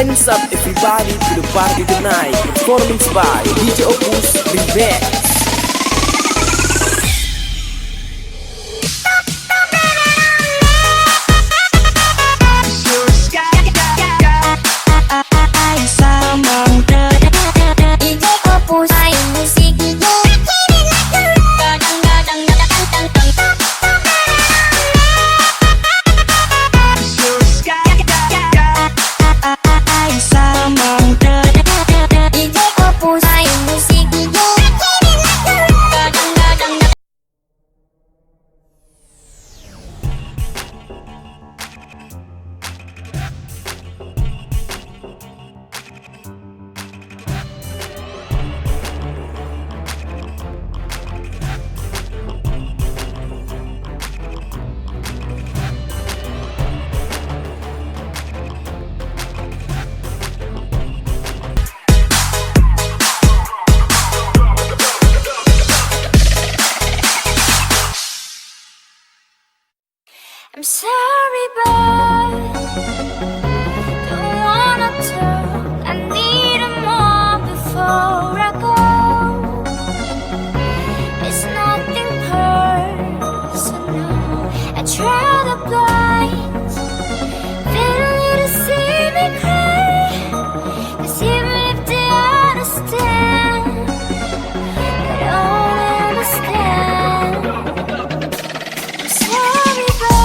Hands up everybody to the party tonight. Performance by DJ Opus Remix. I'm sorry, but don't wanna talk. I need a more before I go. It's nothing personal. I try to blind, failing you to see me cry. 'Cause even if they understand, they don't understand. I'm sorry, but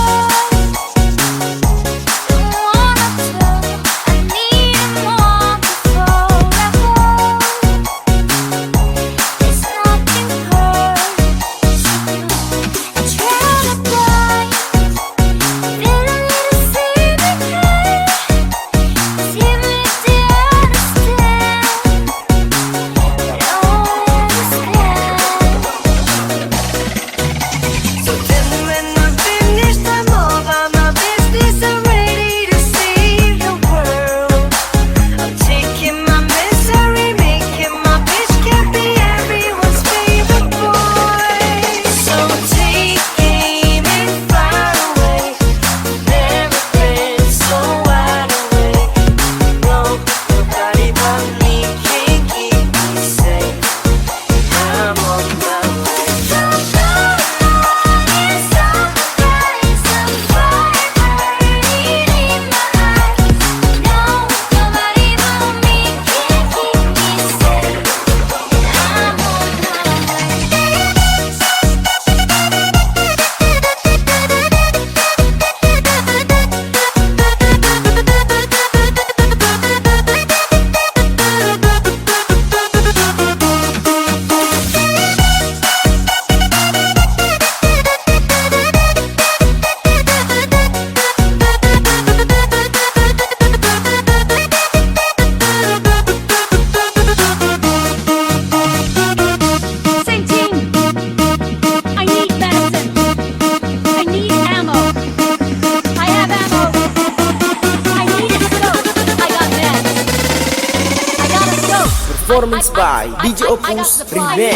Performance by DJ Opus Remix.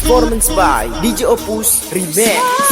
Performance by DJ Opus Remix.